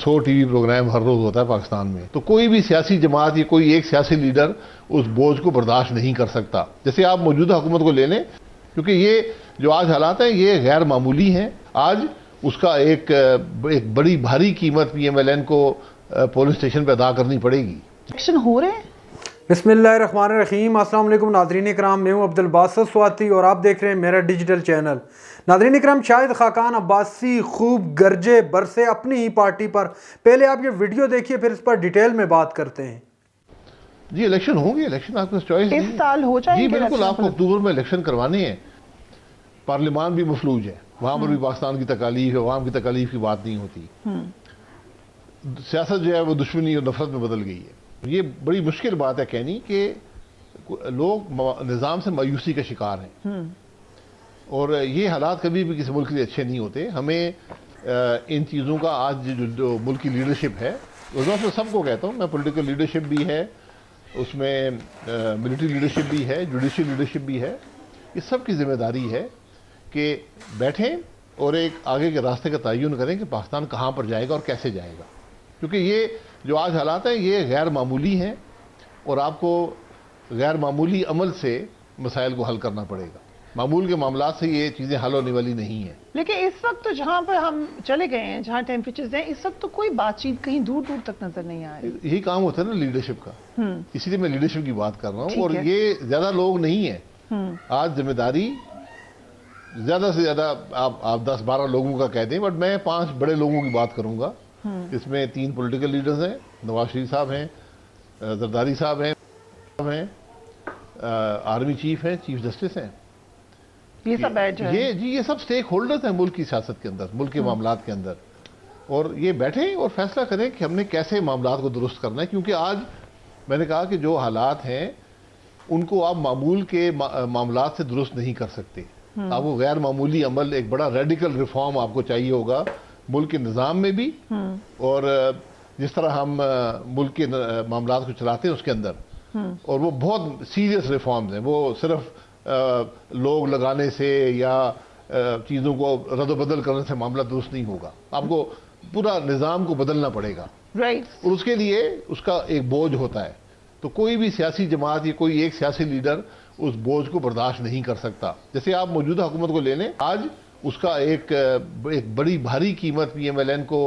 100 TV programme हर रोज होता है पाकिस्तान में, तो कोई भी सियासी जमात या कोई एक सियासी लीडर उस बोझ को बर्दाश्त नहीं कर सकता। जैसे आप मौजूदा हुकूमत को ले लें, क्योंकि ये जो आज हालात हैं ये गैर मामूली हैं। आज उसका एक बड़ी भारी कीमत PMLN को पोलिंग स्टेशन पर अदा करनी पड़ेगी। इलेक्शन हो रहे हैं। बिस्मिल्लाहिर्रहमानिर्रहीम। अस्सलाम वालेकुम नाज़रीन इकराम, मैं हूं अब्दुल बासित स्वाति और आप देख रहे हैं मेरा डिजिटल चैनल। नाज़रीन इकराम, शाहिद खाकान अब्बासी खूब गरजे बरसे अपनी ही पार्टी पर। पहले आप ये वीडियो देखिए, फिर इस पर डिटेल में बात करते हैं। जी इलेक्शन होंगे, इलेक्शन आपके पास चॉइस इस साल हो जाएंगे। जी बिल्कुल, आपको अक्टूबर में इलेक्शन करवाने हैं। पार्लियामान भी मफलूज है, वहां पर भी पाकिस्तान की तकालीफ है, वहां की तकालीफ की बात नहीं होती। सियासत जो है वो दुश्मनी और नफरत में बदल गई है। ये बड़ी मुश्किल बात है कहनी कि लोग निज़ाम से मायूसी का शिकार हैं, और ये हालात कभी भी किसी मुल्क के लिए अच्छे नहीं होते। हमें इन चीज़ों का आज जो मुल्क की लीडरशिप है, उसमें सबको कहता हूँ मैं, पॉलिटिकल लीडरशिप भी है उसमें, मिलिट्री लीडरशिप भी है, जुडिशल लीडरशिप भी है, ये सब की जिम्मेदारी है कि बैठें और एक आगे के रास्ते का तयन करें कि पाकिस्तान कहाँ पर जाएगा और कैसे जाएगा। क्योंकि ये जो आज हालात हैं ये गैर मामूली हैं, और आपको गैर मामूली अमल से मसाइल को हल करना पड़ेगा। मामूल के मामला से ये चीज़ें हल होने वाली नहीं है। लेकिन इस वक्त तो जहाँ पर हम चले गए हैं, जहाँ टेम्परेचर्स हैं, इस वक्त तो कोई बातचीत कहीं दूर दूर तक नजर नहीं आ रही। यही काम होता है ना लीडरशिप का, इसीलिए मैं लीडरशिप की बात कर रहा हूँ। और है। ये ज्यादा लोग नहीं है, आज जिम्मेदारी ज्यादा से ज्यादा आप 10-12 लोगों का कह दें, बट मैं 5 बड़े लोगों की बात करूंगा। इसमें 3 पॉलिटिकल लीडर्स हैं, नवाज शरीफ साहब हैं, जरदारी साहब हैं, आर्मी चीफ हैं, चीफ जस्टिस हैं। ये सब बैठ ये जी ये सब स्टेक होल्डर्स हैं मुल्क की सियासत के अंदर, मुल्क के मामलात के अंदर, और ये बैठे और फैसला करें कि हमने कैसे मामलात को दुरुस्त करना है। क्योंकि आज मैंने कहा कि जो हालात हैं उनको आप मामूल के मामलात से दुरुस्त नहीं कर सकते। आपको गैर मामूली अमल, एक बड़ा रेडिकल रिफॉर्म आपको चाहिए होगा मुल्क के निज़ाम में भी, और जिस तरह हम मुल्क के मामलात को चलाते हैं उसके अंदर। और वो बहुत सीरियस रिफॉर्म्स हैं, वो सिर्फ लोग लगाने से या चीज़ों को रद्द-बदल करने से मामला दुरुस्त नहीं होगा। आपको पूरा निज़ाम को बदलना पड़ेगा, और उसके लिए उसका एक बोझ होता है। तो कोई भी सियासी जमात या कोई एक सियासी लीडर उस बोझ को बर्दाश्त नहीं कर सकता। जैसे आप मौजूदा हुकूमत को ले लें, आज उसका एक बड़ी भारी कीमत PMLN को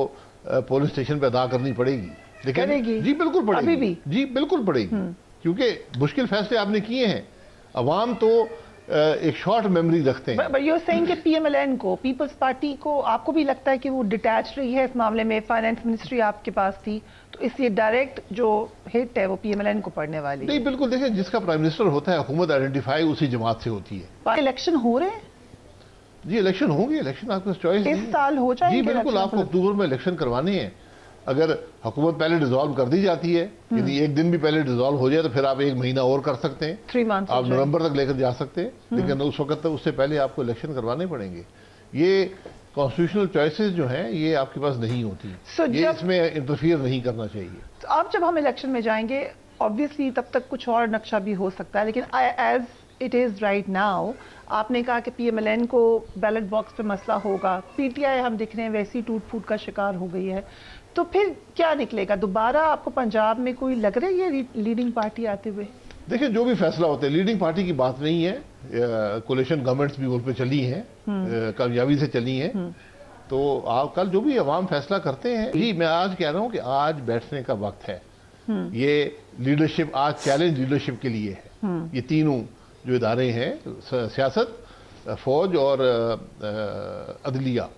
पोलिंग स्टेशन पर अदा करनी पड़ेगी। लेकिन जी बिल्कुल पड़ेगी, अभी भी जी बिल्कुल पड़ेगी, क्योंकि मुश्किल फैसले आपने किए हैं। अवाम तो एक शॉर्ट मेमोरी रखते हैं। But you're saying कि PMLN को, पीपल्स पार्टी को, आपको भी लगता है कि वो डिटैच रही है इस मामले में? फाइनेंस मिनिस्ट्री आपके पास थी, तो इसलिए डायरेक्ट जो हिट है वो PMLN को पड़ने वाली नहीं, बिल्कुल देखिए, जिसका प्राइम मिनिस्टर होता है हुकूमत आइडेंटिफाई उसी जमात से होती है। इलेक्शन हो रहे हैं। जी इलेक्शन होंगे, इलेक्शन आपके पास चॉइस इस साल हो जाएंगे। जी बिल्कुल, आपको अक्टूबर में इलेक्शन करवाने हैं। अगर हुकूमत पहले डिसॉल्व कर दी जाती है, यदि एक दिन भी पहले डिसॉल्व हो जाए तो फिर आप 1 महीना और कर सकते हैं, 3 months आप नवंबर तक लेकर जा सकते हैं। लेकिन उस वक्त तक, उससे पहले आपको इलेक्शन करवाने पड़ेंगे। ये कॉन्स्टिट्यूशनल चॉइसेस जो हैं ये आपके पास नहीं होती, ये इसमें इंटरफियर नहीं करना चाहिए। तो अब जब हम इलेक्शन में जाएंगे, ऑब्वियसली तब तक कुछ और नक्शा भी हो सकता है, लेकिन as it is right now, आपने कहा कि PMLN को बैलेट बॉक्स पे मसला होगा, PTI हम दिख रहे हैं वैसी टूट फूट का शिकार हो गई है, तो फिर क्या निकलेगा? दोबारा आपको पंजाब में कोई लग रही है लीडिंग पार्टी आते हुए? देखिए, जो भी फैसला होता है, लीडिंग पार्टी की बात नहीं है, कोलिशन गवर्नमेंट्स भी मुल्क पे चली हैं, कामयाबी से चली हैं। तो आप कल जो भी अवाम फैसला करते हैं, जी मैं आज कह रहा हूँ कि आज बैठने का वक्त है। ये लीडरशिप आज चैलेंज लीडरशिप के लिए है। ये तीनों जो इदारे हैं, सियासत, फौज और अदलिया,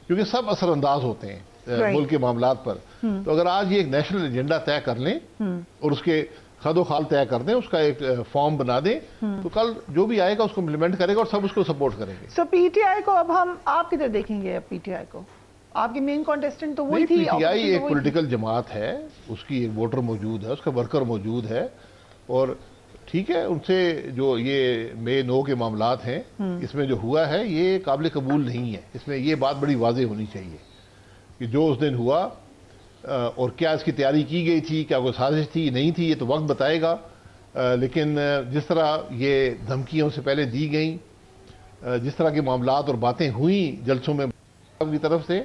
क्योंकि सब असरअंदाज होते हैं मुल्क के मामलात पर। तो अगर आज ये एक नेशनल एजेंडा तय कर लें और उसके खदो खाल तय कर दें, उसका एक फॉर्म बना दें, तो कल जो भी आएगा उसको इम्प्लीमेंट करेगा और सब उसको सपोर्ट करेंगे। सो PTI को अब आप किधर देखेंगे? PTI को आपकी मेन कॉन्टेस्टेंट तो वही थी। PTI एक पॉलिटिकल जमात है, उसकी एक वोटर मौजूद है, उसका वर्कर मौजूद है, और ठीक है, उनसे जो ये मे नो के मामलात हैं, इसमें जो हुआ है ये काबिल कबूल नहीं है। इसमें ये बात बड़ी वाज़ेह होनी चाहिए कि जो उस दिन हुआ और क्या इसकी तैयारी की गई थी, क्या कोई साजिश थी, नहीं थी, ये तो वक्त बताएगा। लेकिन जिस तरह ये धमकियों से पहले दी गई, जिस तरह के मामलात और बातें हुई जलसों में की तरफ से,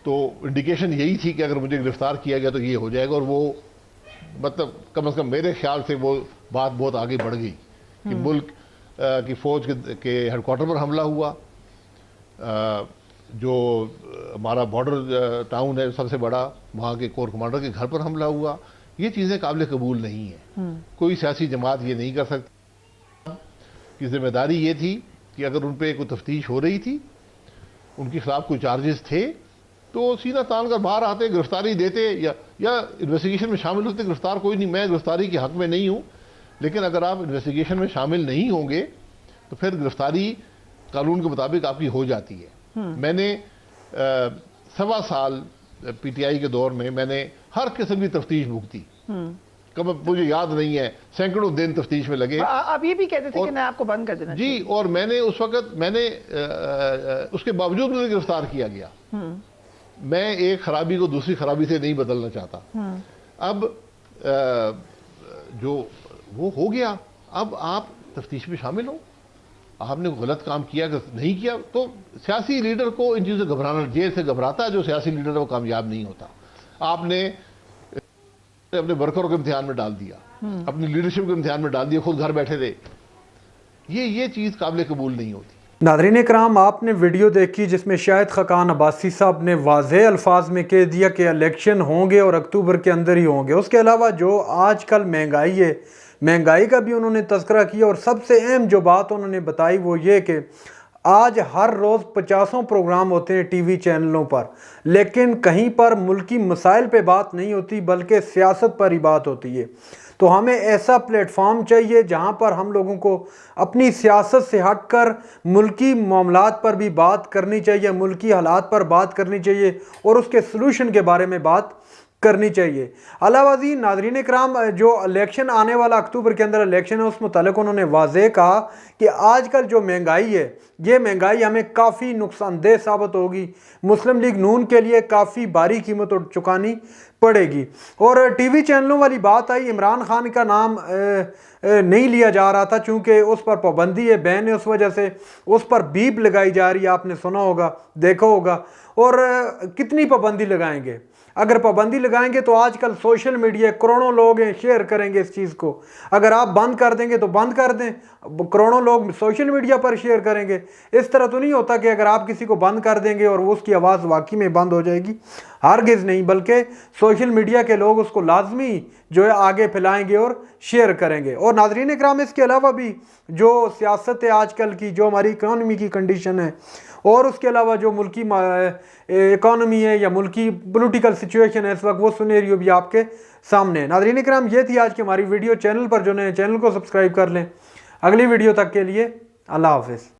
तो इंडिकेशन यही थी कि अगर मुझे गिरफ्तार किया गया तो ये हो जाएगा, और वो मतलब कम से कम मेरे ख्याल से वो बात बहुत आगे बढ़ गई कि मुल्क की फ़ौज के हेडक्वार्टर पर हमला हुआ, जो हमारा बॉर्डर टाउन है सबसे बड़ा, वहाँ के कोर कमांडर के घर पर हमला हुआ। ये चीज़ें काबिल कबूल नहीं है। कोई सियासी जमात ये नहीं कर सकती। कि जिम्मेदारी ये थी कि अगर उन पर कोई तफ्तीश हो रही थी, उनके खिलाफ कोई चार्जेस थे, तो सीना तान कर बाहर आते, गिरफ्तारी देते, या इन्वेस्टिगेशन में शामिल होते। गिरफ्तार कोई नहीं, मैं गिरफ्तारी के हक में नहीं हूँ, लेकिन अगर आप इन्वेस्टिगेशन में शामिल नहीं होंगे तो फिर गिरफ्तारी कानून के मुताबिक आपकी हो जाती है। मैंने 1.25 साल पीटीआई के दौर में मैंने हर किस्म की तफ्तीश भुगती। कब मुझे याद नहीं है, सैकड़ों दिन तफ्तीश में लगे। आप ये भी कहते थे कि मैं आपको बंद कर देना जी, और मैंने उस वक्त उसके बावजूद मुझे गिरफ्तार किया गया। मैं एक खराबी को दूसरी खराबी से नहीं बदलना चाहता। अब जो वो हो गया, अब आप तफ्तीश में शामिल हो। आपने गलत काम किया कि नहीं किया, तो सियासी लीडर को इन चीज़ों से घबराना, जेल से घबराता है जो सियासी लीडर है वो कामयाब नहीं होता। आपने अपने वर्करों के इम्तिहान में डाल दिया, अपनी लीडरशिप के इम्तिहान में डाल दिया, खुद घर बैठे थे। ये चीज़ काबिल कबूल नहीं होती। नाज़रीन इकराम, आपने वीडियो देखी जिसमें शाहिद खाकान अब्बासी साहब ने वाज़ेह अल्फाज में कह दिया कि इलेक्शन होंगे और अक्टूबर के अंदर ही होंगे। उसके अलावा जो आजकल महंगाई है, महंगाई का भी उन्होंने तज़किरा किया, और सबसे अहम जो बात उन्होंने बताई वो ये कि आज हर रोज़ 50 प्रोग्राम होते हैं टीवी चैनलों पर, लेकिन कहीं पर मुल्की मसाइल पे बात नहीं होती बल्कि सियासत पर ही बात होती है। तो हमें ऐसा प्लेटफॉर्म चाहिए जहां पर हम लोगों को अपनी सियासत से हटकर मुल्की मामलात पर भी बात करनी चाहिए, मुल्की हालात पर बात करनी चाहिए और उसके सलूशन के बारे में बात करनी चाहिए। अलावाजी नाज़रीन इकराम, जो इलेक्शन आने वाला अक्टूबर के अंदर इलेक्शन है, उस मुतालिक उन्होंने वाज़ेह कहा कि आजकल जो महंगाई है, ये महंगाई हमें काफ़ी नुकसानदेह साबित होगी। मुस्लिम लीग नून के लिए काफ़ी भारी कीमत चुकानी पड़ेगी। और टीवी चैनलों वाली बात आई, इमरान खान का नाम नहीं लिया जा रहा था चूँकि उस पर पाबंदी है, बैन है, उस वजह से उस पर बीप लगाई जा रही है। आपने सुना होगा, देखा होगा। और कितनी पाबंदी लगाएंगे? अगर पाबंदी लगाएंगे तो आजकल सोशल मीडिया करोड़ों लोग हैं, शेयर करेंगे इस चीज़ को। अगर आप बंद कर देंगे तो बंद कर दें, करोड़ों लोग सोशल मीडिया पर शेयर करेंगे। इस तरह तो नहीं होता कि अगर आप किसी को बंद कर देंगे और उसकी आवाज़ वाकई में बंद हो जाएगी। हरगिज़ नहीं, बल्कि सोशल मीडिया के लोग उसको लाजमी जो है आगे फैलाएंगे और शेयर करेंगे। और नाज़रीन इकराम, इसके अलावा भी जो सियासत है आजकल की, जो हमारी इकॉनमी की कंडीशन है, और उसके अलावा जो मुल्की इकॉनमी है या मुल्की पॉलिटिकल सिचुएशन है इस वक्त, वो सिनेरियो भी आपके सामने है। नाज़रीन इकराम, ये थी आज की हमारी वीडियो। चैनल पर जो नए चैनल को सब्सक्राइब कर लें। अगली वीडियो तक के लिए अल्लाह हाफ़िज़।